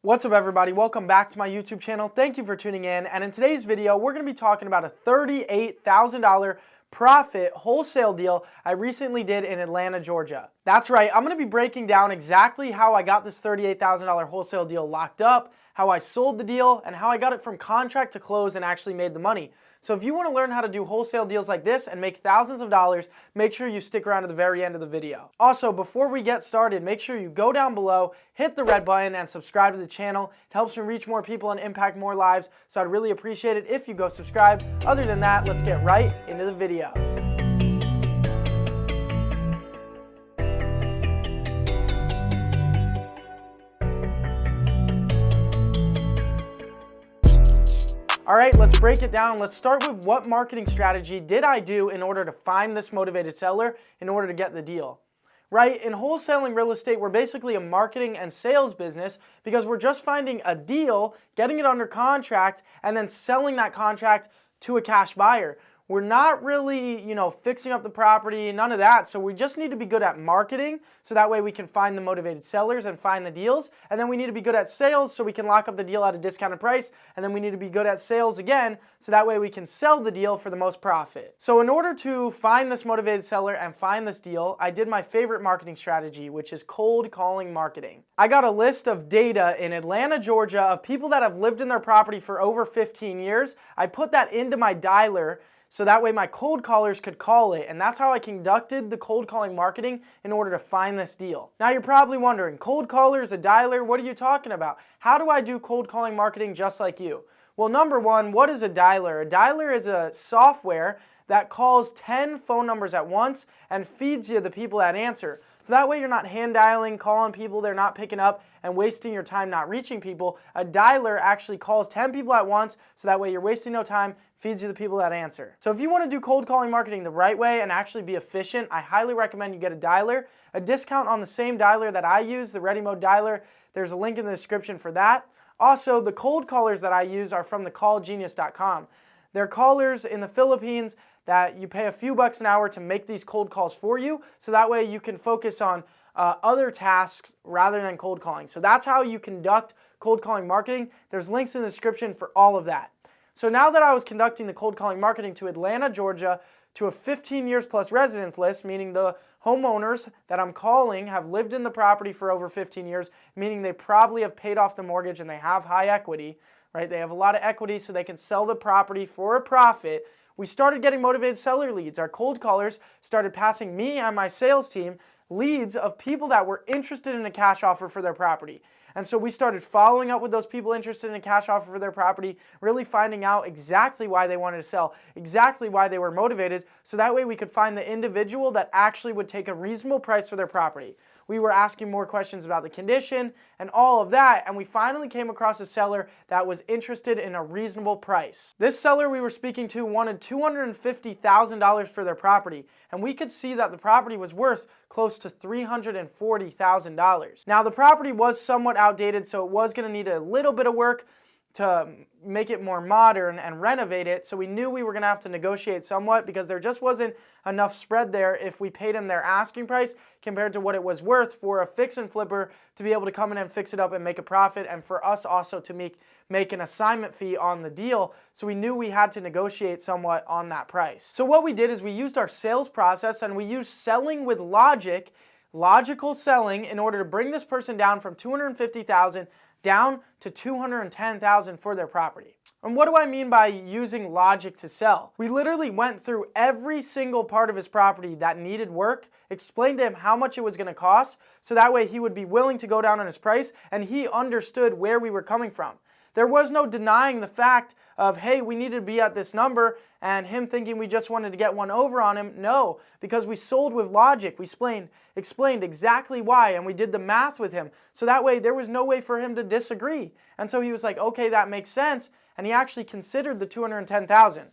What's up everybody, welcome back to my YouTube channel. Thank you for tuning in, and in today's video we're going to be talking about a $38,000 profit wholesale deal I recently did in Atlanta, Georgia. That's right, I'm going to be breaking down exactly how I got this $38,000 wholesale deal locked up, how I sold the deal, and how I got it from contract to close and actually made the money. So if you want to learn how to do wholesale deals like this and make thousands of dollars, make sure you stick around to the very end of the video. Also, before we get started, make sure you go down below, hit the red button, and subscribe to the channel. It helps me reach more people and impact more lives, so I'd really appreciate it if you go subscribe. Other than that, let's get right into the video. All right, let's break it down. Let's start with what marketing strategy did I do in order to find this motivated seller in order to get the deal. Right, in wholesaling real estate, we're basically a marketing and sales business because we're just finding a deal, getting it under contract, and then selling that contract to a cash buyer. We're not really, fixing up the property, none of that. So we just need to be good at marketing so that way we can find the motivated sellers and find the deals. And then we need to be good at sales so we can lock up the deal at a discounted price. And then we need to be good at sales again so that way we can sell the deal for the most profit. So in order to find this motivated seller and find this deal, I did my favorite marketing strategy, which is cold calling marketing. I got a list of data in Atlanta, Georgia of people that have lived in their property for over 15 years. I put that into my dialer so that way my cold callers could call it, and that's how I conducted the cold calling marketing in order to find this deal. Now you're probably wondering, cold callers, a dialer, what are you talking about? How do I do cold calling marketing just like you? Well, number one, what is a dialer? A dialer is a software that calls 10 phone numbers at once and feeds you the people that answer. So that way you're not hand dialing, calling people they're not picking up, and wasting your time not reaching people. A dialer actually calls 10 people at once, so that way you're wasting no time, feeds you the people that answer. So if you want to do cold calling marketing the right way and actually be efficient, I highly recommend you get a dialer. A discount on the same dialer that I use, the Ready Mode dialer, there's a link in the description for that. Also, the cold callers that I use are from thecallgenius.com. They're callers in the Philippines that you pay a few bucks an hour to make these cold calls for you, so that way you can focus on other tasks rather than cold calling. So that's how you conduct cold calling marketing. There's links in the description for all of that. So now that I was conducting the cold calling marketing to Atlanta, Georgia, to a 15 years plus residence list, meaning the homeowners that I'm calling have lived in the property for over 15 years, meaning they probably have paid off the mortgage and they have high equity, right? They have a lot of equity so they can sell the property for a profit. We started getting motivated seller leads. Our cold callers started passing me and my sales team leads of people that were interested in a cash offer for their property. And so we started following up with those people interested in a cash offer for their property, really finding out exactly why they wanted to sell, exactly why they were motivated, so that way we could find the individual that actually would take a reasonable price for their property. We were asking more questions about the condition and all of that, and we finally came across a seller that was interested in a reasonable price. This seller we were speaking to wanted $250,000 for their property, and we could see that the property was worth close to $340,000. Now the property was somewhat outdated, so it was going to need a little bit of work to make it more modern and renovate it, so we knew we were going to have to negotiate somewhat because there just wasn't enough spread there if we paid him their asking price compared to what it was worth for a fix and flipper to be able to come in and fix it up and make a profit, and for us also to make an assignment fee on the deal. So we knew we had to negotiate somewhat on that price. So what we did is we used our sales process and we used selling with logic, logical selling, in order to bring this person down from $250,000 down to $210,000 for their property. And what do I mean by using logic to sell? We literally went through every single part of his property that needed work, explained to him how much it was going to cost, so that way he would be willing to go down on his price and he understood where we were coming from. There was no denying the fact of, hey, we needed to be at this number, and him thinking we just wanted to get one over on him. No, because we sold with logic. We explained exactly why, and we did the math with him. So that way there was no way for him to disagree. And so he was like, okay, that makes sense, and he actually considered the $210,000.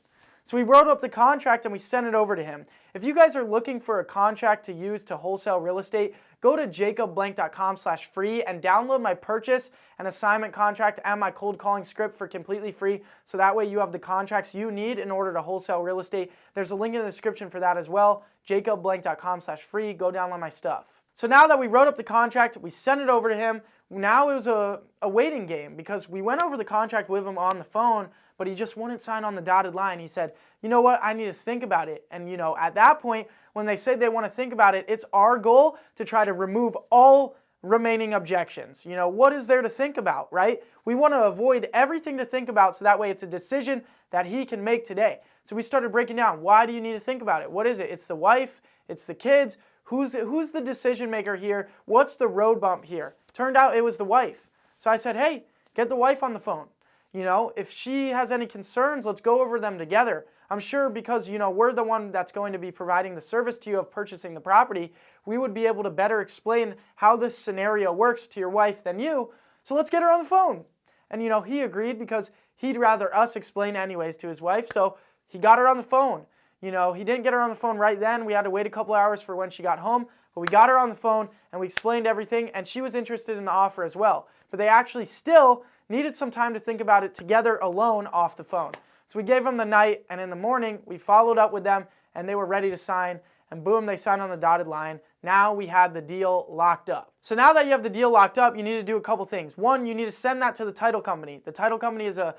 So we wrote up the contract and we sent it over to him. If you guys are looking for a contract to use to wholesale real estate, go to jacobblank.com/free and download my purchase and assignment contract and my cold calling script for completely free. So that way you have the contracts you need in order to wholesale real estate. There's a link in the description for that as well. jacobblank.com/free. Go download my stuff. So now that we wrote up the contract, we sent it over to him. Now it was a waiting game because we went over the contract with him on the phone, but he just wouldn't sign on the dotted line. He said, you know what, I need to think about it. And at that point, when they say they want to think about it, it's our goal to try to remove all remaining objections. What is there to think about, right? We want to avoid everything to think about so that way it's a decision that he can make today. So we started breaking down, why do you need to think about it? What is it? It's the wife, it's the kids. Who's the decision maker here? What's the road bump here? Turned out it was the wife. So I said, hey, get the wife on the phone. If she has any concerns, let's go over them together. I'm sure because, we're the one that's going to be providing the service to you of purchasing the property, we would be able to better explain how this scenario works to your wife than you. So let's get her on the phone. And, he agreed because he'd rather us explain anyways to his wife. So he got her on the phone. He didn't get her on the phone right then. We had to wait a couple hours for when she got home. But we got her on the phone and we explained everything, and she was interested in the offer as well. But they actually still needed some time to think about it together alone off the phone. So we gave them the night, and in the morning we followed up with them and they were ready to sign, and boom, they signed on the dotted line. Now we had the deal locked up. So now that you have the deal locked up, you need to do a couple things. One, you need to send that to the title company. The title company is a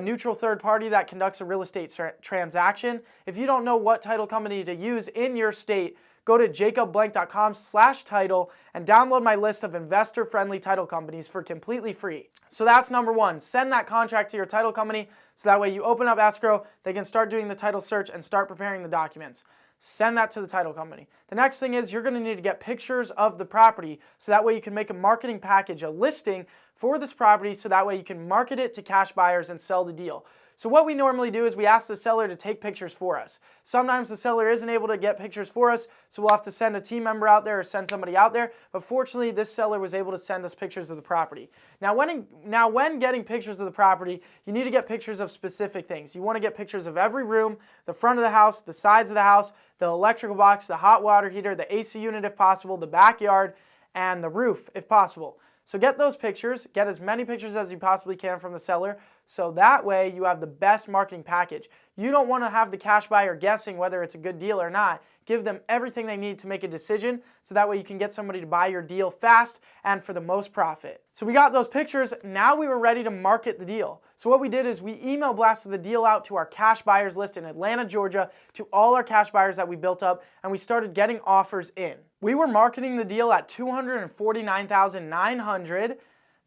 neutral third party that conducts a real estate transaction. If you don't know what title company to use in your state, go to jacobblank.com/title and download my list of investor-friendly title companies for completely free. So that's number one. Send that contract to your title company so that way you open up escrow, they can start doing the title search and start preparing the documents. Send that to the title company. The next thing is you're going to need to get pictures of the property so that way you can make a marketing package, a listing for this property so that way you can market it to cash buyers and sell the deal. So what we normally do is we ask the seller to take pictures for us. Sometimes the seller isn't able to get pictures for us, so we'll have to send a team member out there or send somebody out there. But fortunately, this seller was able to send us pictures of the property. Now when getting pictures of the property, you need to get pictures of specific things. You want to get pictures of every room, the front of the house, the sides of the house, the electrical box, the hot water heater, the AC unit if possible, the backyard, and the roof if possible. So get those pictures, get as many pictures as you possibly can from the seller, so that way you have the best marketing package. You don't want to have the cash buyer guessing whether it's a good deal or not. Give them everything they need to make a decision, so that way you can get somebody to buy your deal fast and for the most profit. So we got those pictures, now we were ready to market the deal. So what we did is we email blasted the deal out to our cash buyers list in Atlanta, Georgia, to all our cash buyers that we built up, and we started getting offers in. We were marketing the deal at $249,900,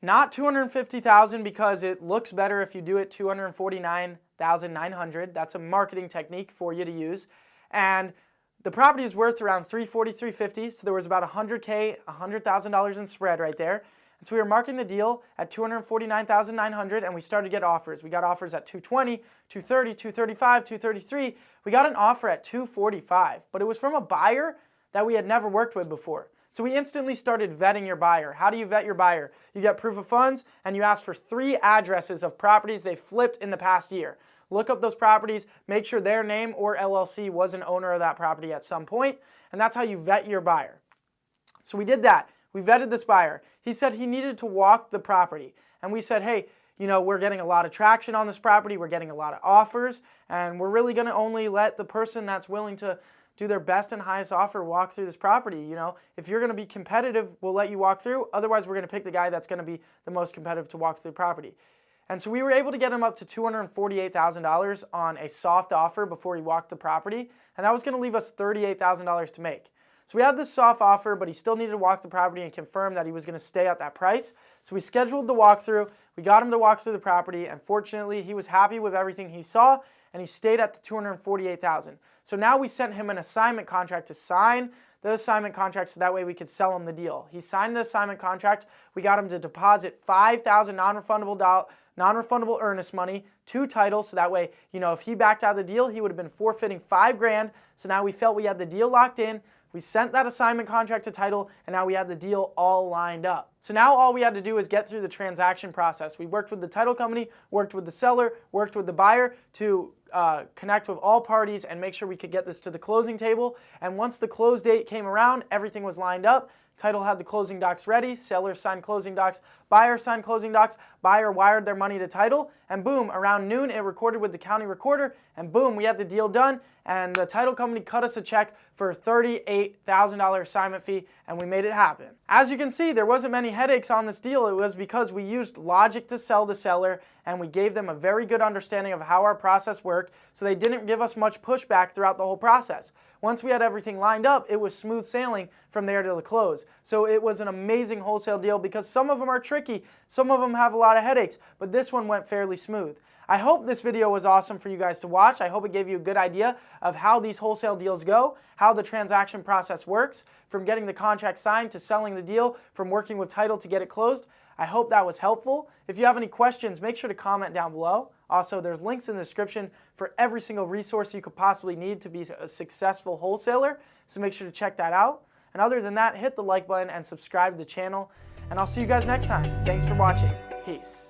not $250,000 because it looks better if you do it $249,900. That's a marketing technique for you to use. And the property is worth around $340,000, $350,000, so there was about $100,000 in spread right there. And so we were marketing the deal at $249,900, and we started to get offers. We got offers at $220,000, $230,000, $235,000, $233,000. We got an offer at $245,000, but it was from a buyer that we had never worked with before. So we instantly started vetting your buyer. How do you vet your buyer? You get proof of funds, and you ask for 3 addresses of properties they flipped in the past year. Look up those properties, make sure their name or LLC was an owner of that property at some point, and that's how you vet your buyer. So we did that. We vetted this buyer. He said he needed to walk the property, and we said, hey, we're getting a lot of traction on this property, we're getting a lot of offers, and we're really going to only let the person that's willing to do their best and highest offer walk through this property. If you're going to be competitive, we'll let you walk through. Otherwise, we're going to pick the guy that's going to be the most competitive to walk through the property. And so we were able to get him up to $248,000 on a soft offer before he walked the property, and that was going to leave us $38,000 to make. So we had this soft offer, but he still needed to walk the property and confirm that he was going to stay at that price. So we scheduled the walkthrough, we got him to walk through the property, and fortunately he was happy with everything he saw, and he stayed at the $248,000. So now we sent him an assignment contract to sign the assignment contract so that way we could sell him the deal. He signed the assignment contract. We got him to deposit $5,000 non-refundable earnest money to title, so that way, if he backed out of the deal, he would have been forfeiting $5,000. So now we felt we had the deal locked in. We sent that assignment contract to title, and now we had the deal all lined up. So now all we had to do is get through the transaction process. We worked with the title company, worked with the seller, worked with the buyer to connect with all parties and make sure we could get this to the closing table. And once the close date came around, everything was lined up. Title had the closing docs ready, seller signed closing docs, buyer signed closing docs, buyer wired their money to title, and boom, around noon it recorded with the county recorder, and boom, we had the deal done, and the title company cut us a check for a $38,000 assignment fee, and we made it happen. As you can see, there wasn't many headaches on this deal. It was because we used logic to sell the seller, and we gave them a very good understanding of how our process worked, so they didn't give us much pushback throughout the whole process. Once we had everything lined up, it was smooth sailing from there to the close. So it was an amazing wholesale deal because some of them are tricky, some of them have a lot of headaches, but this one went fairly smooth. I hope this video was awesome for you guys to watch. I hope it gave you a good idea of how these wholesale deals go, how the transaction process works, from getting the contract signed to selling the deal, from working with title to get it closed. I hope that was helpful. If you have any questions, make sure to comment down below. Also, there's links in the description for every single resource you could possibly need to be a successful wholesaler, so make sure to check that out. And other than that, hit the like button and subscribe to the channel, and I'll see you guys next time. Thanks for watching. Peace.